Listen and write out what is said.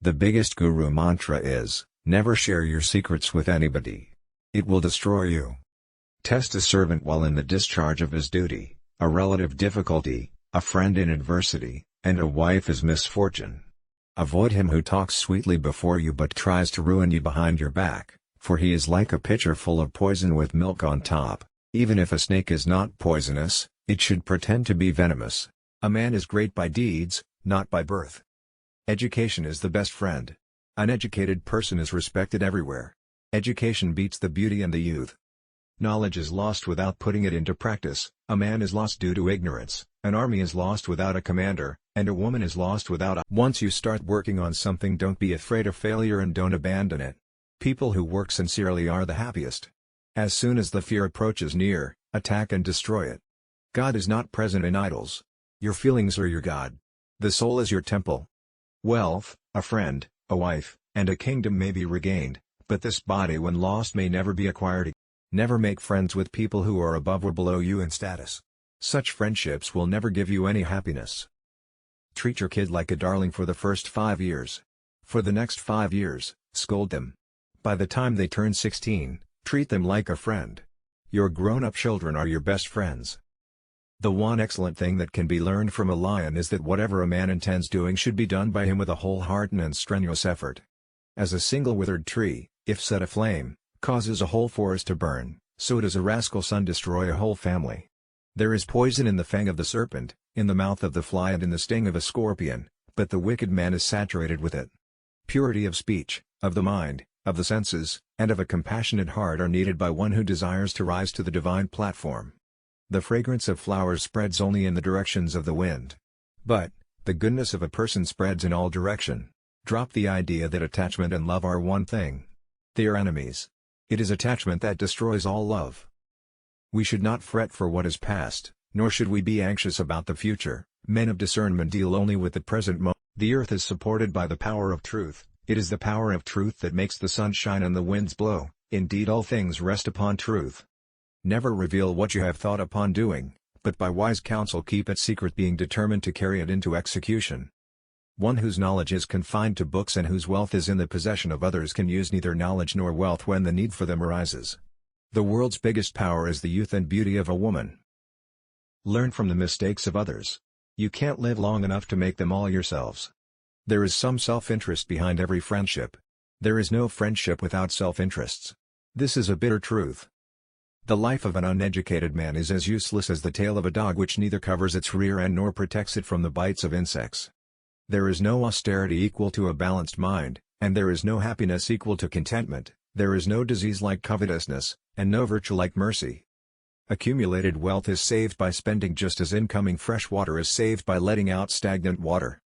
The biggest guru mantra is, never share your secrets with anybody. It will destroy you. Test a servant while in the discharge of his duty, a relative difficulty, a friend in adversity, and a wife is misfortune. Avoid him who talks sweetly before you but tries to ruin you behind your back, for he is like a pitcher full of poison with milk on top. Even if a snake is not poisonous, it should pretend to be venomous. A man is great by deeds, not by birth. Education is the best friend. An educated person is respected everywhere. Education beats the beauty and the youth. Knowledge is lost without putting it into practice. A man is lost due to ignorance, an army is lost without a commander, and a woman is lost without a... Once you start working on something, don't be afraid of failure and don't abandon it. People who work sincerely are the happiest. As soon as the fear approaches near, attack and destroy it. God is not present in idols. Your feelings are your God. The soul is your temple. Wealth, a friend, a wife, and a kingdom may be regained, but this body when lost may never be acquired. Never make friends with people who are above or below you in status. Such friendships will never give you any happiness. Treat your kid like a darling for the first 5 years. For the next 5 years, scold them. By the time they turn 16, treat them like a friend. Your grown-up children are your best friends. The one excellent thing that can be learned from a lion is that whatever a man intends doing should be done by him with a wholehearted and strenuous effort. As a single withered tree, if set aflame, causes a whole forest to burn, so does a rascal son destroy a whole family. There is poison in the fang of the serpent, in the mouth of the fly and in the sting of a scorpion, but the wicked man is saturated with it. Purity of speech, of the mind, of the senses, and of a compassionate heart are needed by one who desires to rise to the divine platform. The fragrance of flowers spreads only in the directions of the wind. But, the goodness of a person spreads in all direction. Drop the idea that attachment and love are one thing. They are enemies. It is attachment that destroys all love. We should not fret for what is past, nor should we be anxious about the future. Men of discernment deal only with the present moment. The earth is supported by the power of truth. It is the power of truth that makes the sun shine and the winds blow. Indeed, all things rest upon truth. Never reveal what you have thought upon doing, but by wise counsel keep it secret, being determined to carry it into execution. One whose knowledge is confined to books and whose wealth is in the possession of others can use neither knowledge nor wealth when the need for them arises. The world's biggest power is the youth and beauty of a woman. Learn from the mistakes of others. You can't live long enough to make them all yourselves. There is some self-interest behind every friendship. There is no friendship without self-interests. This is a bitter truth. The life of an uneducated man is as useless as the tail of a dog which neither covers its rear end nor protects it from the bites of insects. There is no austerity equal to a balanced mind, and there is no happiness equal to contentment. There is no disease like covetousness, and no virtue like mercy. Accumulated wealth is saved by spending just as incoming fresh water is saved by letting out stagnant water.